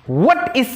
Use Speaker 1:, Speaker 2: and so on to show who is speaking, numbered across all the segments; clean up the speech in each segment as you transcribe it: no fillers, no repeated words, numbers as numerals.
Speaker 1: What is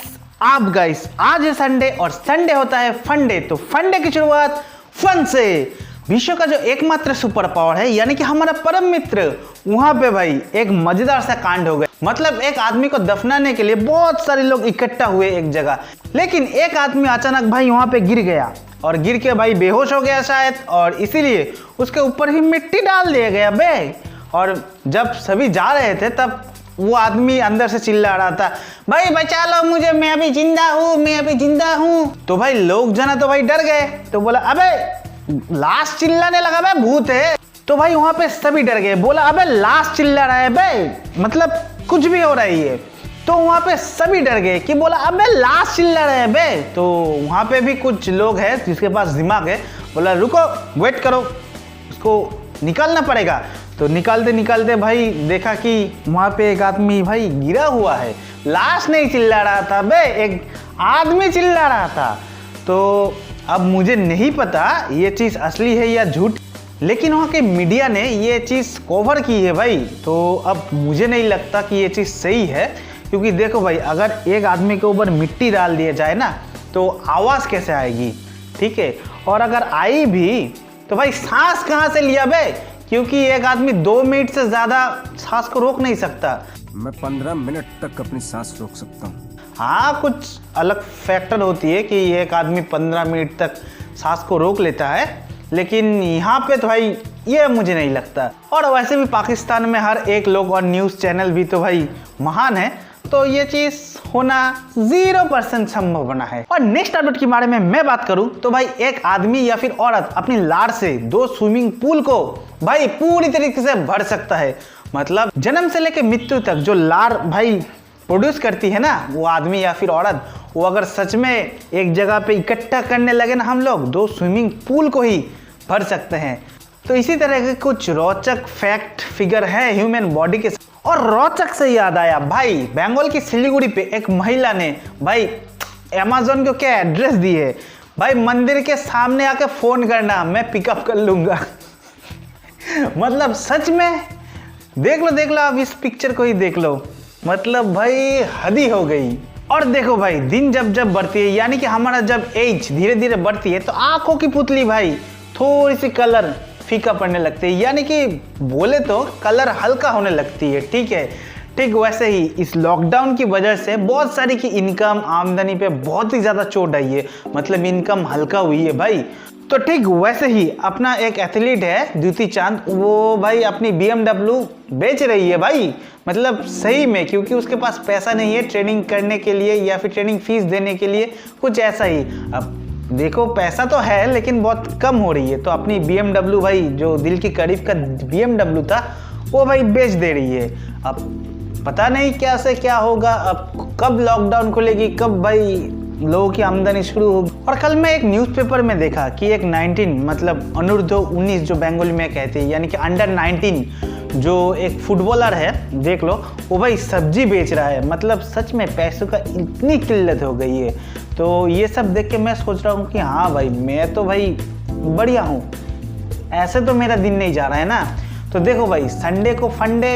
Speaker 1: आप guys, आज है संडे और संडे होता है फंडे। तो फंडे की शुरुआत फन से। विश्व का जो एकमात्र सुपर पावर है यानी कि हमारा परम मित्र, वहां पे भाई एक मजेदार सा कांड हो गया। मतलब एक आदमी को दफनाने के लिए बहुत सारे लोग इकट्ठा हुए एक जगह, लेकिन एक आदमी अचानक भाई वहां पे गिर गया और गिर के भाई बेहोश हो गया शायद, और इसीलिए उसके ऊपर ही मिट्टी डाल दिया गया बे। और जब सभी जा रहे थे तब वो आदमी अंदर से चिल्ला रहा था, भाई बचा लो मुझे, मैं अभी जिंदा हूँ, मैं अभी जिंदा हूँ। तो भाई लोग जना तो भाई डर गए, तो बोला अबे लाश चिल्लाने लगा बे, भूत है। तो भाई वहां पे सभी डर गए, बोला अबे लाश चिल्ला रहा है बे, मतलब कुछ भी हो रही है। तो वहां पे सभी डर गए कि बोला अबे लाश चिल्ला रहे हैं बे। तो वहां पे भी कुछ लोग हैं जिसके पास दिमाग है, बोला रुको वेट करो, उसको निकालना पड़ेगा। तो निकालते निकालते भाई देखा कि वहां पे एक आदमी भाई गिरा हुआ है, लाश नहीं चिल्ला रहा था बे, एक आदमी चिल्ला रहा था। तो अब मुझे नहीं पता ये चीज असली है या झूठ, लेकिन वहाँ के मीडिया ने ये चीज कवर की है भाई। तो अब मुझे नहीं लगता कि ये चीज सही है, क्योंकि देखो भाई अगर एक आदमी के ऊपर मिट्टी डाल दिया जाए ना तो आवाज कैसे आएगी, ठीक है। और अगर आई भी तो भाई सांस कहाँ से लिया बे, क्योंकि एक आदमी 2 मिनट से ज्यादा सांस को रोक नहीं सकता।
Speaker 2: मैं 15 मिनट तक अपनी सांस रोक सकता हूँ।
Speaker 1: हाँ, कुछ अलग फैक्टर होती है कि एक आदमी 15 मिनट तक सांस को रोक लेता है, लेकिन यहाँ पे तो भाई ये मुझे नहीं लगता। और वैसे भी पाकिस्तान में हर एक लोग और न्यूज़ चैनल भी तो भाई महान है, तो ये चीज़ होना 0% संभावना है। और नेक्स्ट अपडेट के बारे में मैं बात करूं तो भाई एक आदमी या फिर औरत अपनी लार से 2 स्विमिंग पूल को भाई पूरी तरीके से भर सकता है। मतलब जन्म से लेकर मृत्यु तक जो लार भाई प्रोड्यूस करती है ना वो आदमी या फिर औरत, वो अगर सच में एक जगह पे इकट्ठा करने लगे ना हम लोग, 2 स्विमिंग पूल को ही भर सकते हैं। तो इसी तरह के कुछ रोचक फैक्ट फिगर है ह्यूमन बॉडी के। और रोचक से याद आया भाई, बंगाल की सिलीगुड़ी पे एक महिला ने भाई अमेज़न को क्या एड्रेस दी है, भाई मंदिर के सामने आके फोन करना, मैं पिकअप कर लूंगा। मतलब सच में देख लो अब इस पिक्चर को ही देख लो, मतलब भाई हद ही हो गई। और देखो भाई दिन जब जब बढ़ती है यानी कि हमारा जब एज धीरे धीरे बढ़ती है तो आंखों की पुतली भाई थोड़ी सी कलर फीका पड़ने लगती है, यानी कि बोले तो कलर हल्का होने लगती है, ठीक है। ठीक वैसे ही इस लॉकडाउन की वजह से बहुत सारी की इनकम आमदनी पे बहुत ही ज़्यादा चोट आई है, मतलब इनकम हल्का हुई है भाई। तो ठीक वैसे ही अपना एक एथलीट है द्युति चांद, वो भाई अपनी BMW बेच रही है भाई, मतलब सही में, क्योंकि उसके पास पैसा नहीं है ट्रेनिंग करने के लिए या फिर ट्रेनिंग फीस देने के लिए, कुछ ऐसा ही। अब देखो पैसा तो है लेकिन बहुत कम हो रही है, तो अपनी BMW भाई जो दिल की करीब का BMW था वो भाई बेच दे रही है। अब पता नहीं क्या से क्या होगा, अब कब लॉकडाउन खुलेगी, कब भाई लोगों की आमदनी शुरू होगी। और कल मैं एक न्यूज़पेपर में देखा कि एक 19 मतलब अनूर्ध्व 19 जो बंगाली में कहते हैं यानी कि अंडर 19 जो एक फुटबॉलर है, देख लो वो भाई सब्जी बेच रहा है। मतलब सच में पैसों का इतनी किल्लत हो गई है। तो ये सब देख के मैं सोच रहा हूँ कि हाँ भाई मैं तो भाई बढ़िया हूँ, ऐसे तो मेरा दिन नहीं जा रहा है ना। तो देखो भाई संडे को फंडे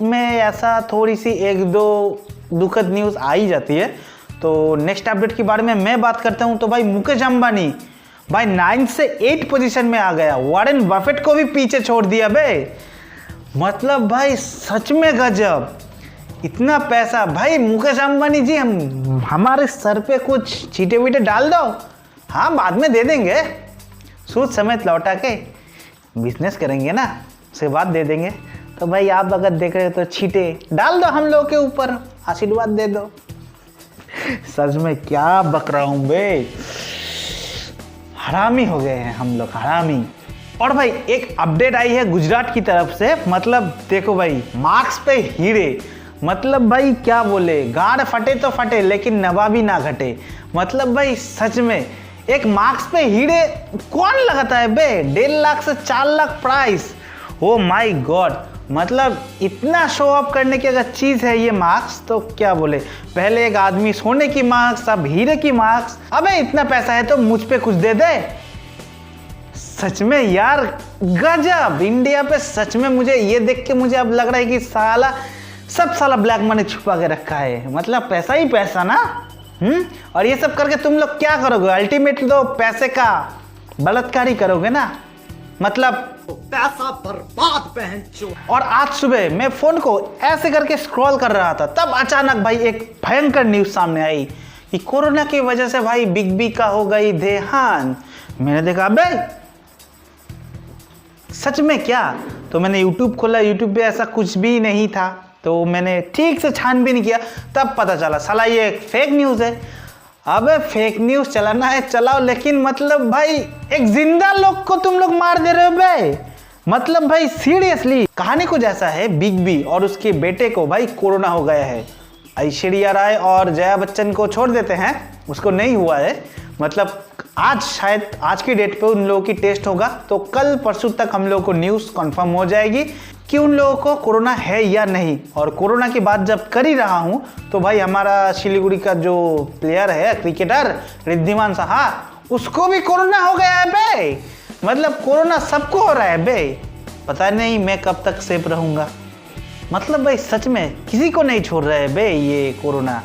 Speaker 1: में ऐसा थोड़ी सी 1-2 दुखद न्यूज़ आ ही जाती है। तो नेक्स्ट अपडेट के बारे में मैं बात करता हूँ। तो भाई मुकेश अंबानी भाई 9 से 8 पोजीशन में आ गया, वॉरेन बफेट को भी पीछे छोड़ दिया बे। मतलब भाई सच में गजब, इतना पैसा भाई। मुकेश अंबानी जी हमारे सर पे कुछ चीटे वीटे डाल दो, हाँ बाद में दे देंगे, सूद समेत लौटा के बिजनेस करेंगे ना, उसके बाद दे देंगे। तो भाई आप अगर देख रहे हो तो छीटे डाल दो हम लोग के ऊपर, आशीर्वाद दे दो। सच में क्या बक रहा हूं बे, हरामी हो गए हैं हम लोग, हरामी। और भाई एक अपडेट आई है गुजरात की तरफ से, मतलब देखो भाई मार्क्स पे हीरे, मतलब भाई क्या बोले, गाड़ फटे तो फटे लेकिन नवाबी ना घटे। मतलब भाई सच में एक मार्क्स पे हीरे कौन लगाता है बे, 1.5 लाख से 4 lakh price, oh my God. मतलब इतना शो ऑफ करने की अगर चीज है ये मार्क्स, तो क्या बोले, पहले एक आदमी सोने की मार्क्स, अब हीरे की मार्क्स। अबे इतना पैसा है तो मुझ पे कुछ दे दे। सच में यार गजब, इंडिया पे सच में मुझे ये देख के मुझे अब लग रहा है कि साला सब साला ब्लैक मनी छुपा के रखा है, मतलब पैसा ही पैसा ना। और ये सब करके तुम लोग क्या करोगे? अल्टीमेटली तो पैसे का बलात्कार ही करोगे ना, मतलब
Speaker 3: पैसा बर्बाद पहन चो।
Speaker 1: और आज सुबह मैं फोन को ऐसे करके स्क्रॉल कर रहा था, तब अचानक भाई एक भयंकर न्यूज सामने आई कि कोरोना की वजह से भाई बिग बी का हो गई देहांत। मैंने देखा अबे सच में क्या? तो मैंने यूट्यूब खोला, यूट्यूब पे ऐसा कुछ भी नहीं था, तो मैंने ठीक से छानबीन किया, तब पता चला साला ये एक फेक न्यूज़ है। अबे फेक न्यूज़ चलाना है चलाओ, लेकिन मतलब भाई एक जिंदा लोग को तुम लोग मार दे रहे हो बे। मतलब भाई सीरियसली कहानी कुछ ऐसा है, बिग बी और उसके बेटे को भाई कोरोना हो गया है। ऐश्वर्या राय और जया बच्चन को छोड़ देते हैं, उसको नहीं हुआ है, मतलब आज शायद आज की डेट पे उन लोगों की टेस्ट होगा, तो कल परसों तक हम लोगों को न्यूज़ कंफर्म हो जाएगी कि उन लोगों को कोरोना है या नहीं। और कोरोना की बात जब कर ही रहा हूँ तो भाई हमारा सिलीगुड़ी का जो प्लेयर है क्रिकेटर रिद्धिमान साहा, उसको भी कोरोना हो गया है बे। मतलब कोरोना सबको हो रहा है बे, पता नहीं मैं कब तक सेफ रहूँगा। मतलब भाई सच में किसी को नहीं छोड़ रहा है बे ये कोरोना,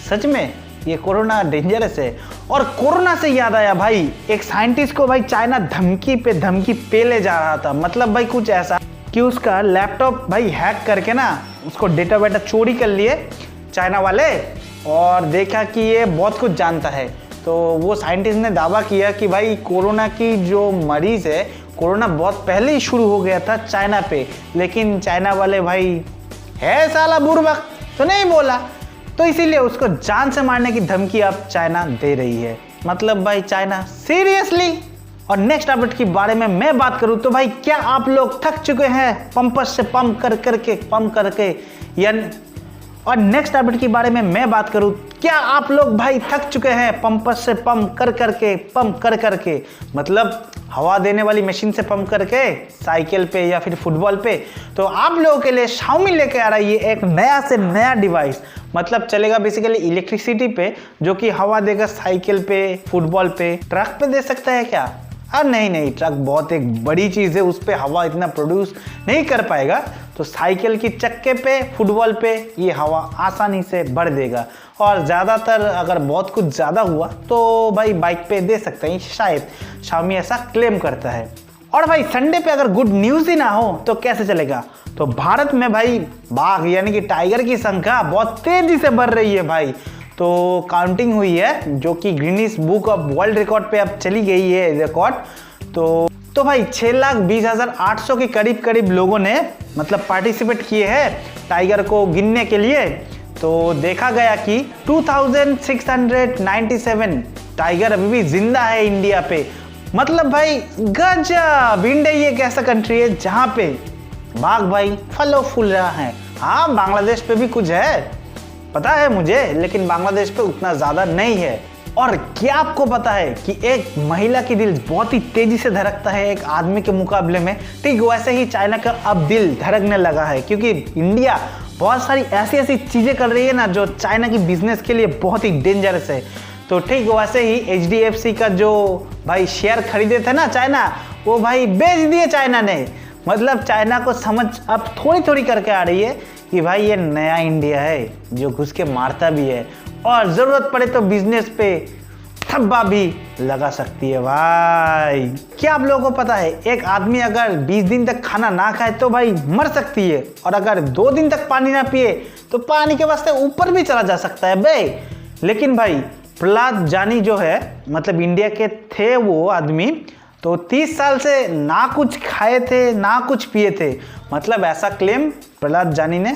Speaker 1: सच में ये कोरोना डेंजरस है। और कोरोना से याद आया भाई, एक साइंटिस्ट को भाई चाइना धमकी पे धमकी पे ले जा रहा था। मतलब भाई कुछ ऐसा कि उसका लैपटॉप भाई हैक करके ना उसको डेटा वेटा चोरी कर लिए चाइना वाले, और देखा कि ये बहुत कुछ जानता है। तो वो साइंटिस्ट ने दावा किया कि भाई कोरोना की जो मरीज़ है, कोरोना बहुत पहले ही शुरू हो गया था चाइना पे, लेकिन चाइना वाले भाई है साला बुर्बक तो नहीं बोला, तो इसीलिए उसको जान से मारने की धमकी अब चाइना दे रही है। मतलब भाई चाइना सीरियसली। और नेक्स्ट अपडेट के बारे में मैं बात करूं तो भाई क्या आप लोग थक चुके हैं पंपर्स से पंप करके यानी, और नेक्स्ट अपडेट के बारे में मैं बात करूं, क्या आप लोग भाई थक चुके हैं पंपर्स से पंप कर करके, मतलब हवा देने वाली मशीन से पंप करके साइकिल पे या फिर फुटबॉल पे। तो आप लोगों के लिए Xiaomi लेके आ रहा है ये एक नया से नया डिवाइस, मतलब चलेगा बेसिकली इलेक्ट्रिसिटी पे, जो कि हवा देगा साइकिल पे, फुटबॉल पे, ट्रक पे दे सकता है क्या? नहीं, ट्रक बहुत एक बड़ी चीज़ है, उस पर हवा इतना प्रोड्यूस नहीं कर पाएगा। तो साइकिल की चक्के पे, फुटबॉल पे ये हवा आसानी से भर देगा, और ज़्यादातर अगर बहुत कुछ ज़्यादा हुआ तो भाई बाइक पे दे सकते हैं, शायद Xiaomi ऐसा क्लेम करता है। और भाई संडे पे अगर गुड न्यूज़ ही ना हो तो कैसे चलेगा? तो भारत में भाई बाघ यानी कि टाइगर की संख्या बहुत तेज़ी से बढ़ रही है भाई। तो काउंटिंग हुई है जो कि Guinness book of world record पे अब चली गई है रिकॉर्ड। तो भाई 6,20,800 के करीब लोगों ने मतलब पार्टिसिपेट किए हैं टाइगर को गिनने के लिए। तो देखा गया कि 2,697 टाइगर अभी भी जिंदा है इंडिया पे। मतलब भाई गजब, इंडिया ये एक ऐसा कंट्री है जहाँ पे बाघ भाई फलो फूल रहा है। हाँ बांग्लादेश पे भी कुछ है पता है मुझे, लेकिन बांग्लादेश पे उतना ज़्यादा नहीं है। और क्या आपको पता है कि एक महिला की दिल बहुत ही तेजी से धड़कता है एक आदमी के मुकाबले में? ठीक वैसे ही चाइना का अब दिल धड़कने लगा है, क्योंकि इंडिया बहुत सारी ऐसी चीज़ें कर रही है ना जो चाइना की बिजनेस के लिए बहुत ही डेंजरस है। तो ठीक वैसे ही HDFC का जो भाई शेयर खरीदे थे ना चाइना, वो भाई बेच दिए चाइना ने। मतलब चाइना को समझ अब थोड़ी करके आ रही है कि भाई ये नया इंडिया है जो घुस के मारता भी है, और ज़रूरत पड़े तो बिजनेस पे थब्बा भी लगा सकती है भाई। क्या आप लोगों को पता है एक आदमी अगर 20 दिन तक खाना ना खाए तो भाई मर सकती है, और अगर 2 दिन तक पानी ना पिए तो पानी के वास्ते ऊपर भी चला जा सकता है बे। लेकिन भाई प्रहलाद जानी जो है, मतलब इंडिया के थे वो आदमी, तो 30 साल से ना कुछ खाए थे ना कुछ पिए थे, मतलब ऐसा क्लेम प्रहलाद जानी ने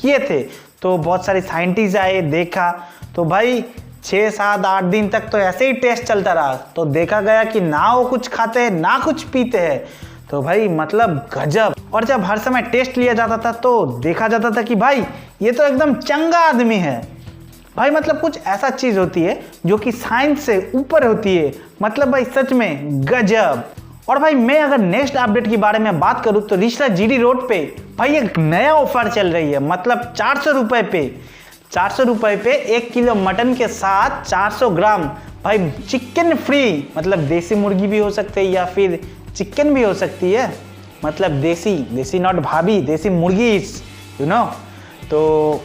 Speaker 1: किए थे। तो बहुत सारे साइंटिस्ट आए, देखा तो भाई 6, 7, 8 दिन तक तो ऐसे ही टेस्ट चलता रहा। तो देखा गया कि ना वो कुछ खाते हैं ना कुछ पीते हैं। तो भाई मतलब गजब। और जब हर समय टेस्ट लिया जाता था तो देखा जाता था कि भाई ये तो एकदम चंगा आदमी है भाई। मतलब कुछ ऐसा चीज़ होती है जो कि साइंस से ऊपर होती है, मतलब भाई सच में गजब। और भाई मैं अगर नेक्स्ट अपडेट के बारे में बात करूं तो रिश्ता GD रोड पे भाई एक नया ऑफर चल रही है, मतलब 400 रुपये पे 1 किलो मटन के साथ 400 ग्राम भाई चिकन फ्री। मतलब देसी मुर्गी भी हो सकती है या फिर चिकन भी हो सकती है, मतलब देसी नॉट भाभी, देसी मुर्गी यू नो। तो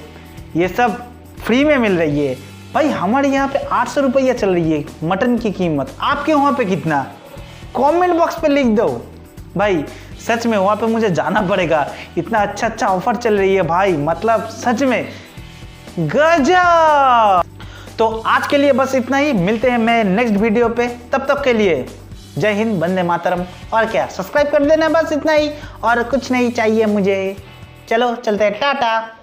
Speaker 1: ये सब फ्री में मिल रही है भाई। हमारे यहाँ पे 800 रुपया चल रही है मटन की कीमत, आपके वहाँ पे कितना? कमेंट बॉक्स पे लिख दो भाई। सच में वहाँ पे मुझे जाना पड़ेगा, इतना अच्छा ऑफर चल रही है भाई, मतलब सच में गजब। तो आज के लिए बस इतना ही, मिलते हैं मैं नेक्स्ट वीडियो पे, तब तक के लिए जय हिंद, वंदे मातरम। और क्या, सब्सक्राइब कर देना, बस इतना ही, और कुछ नहीं चाहिए मुझे। चलो चलते हैं, टाटा।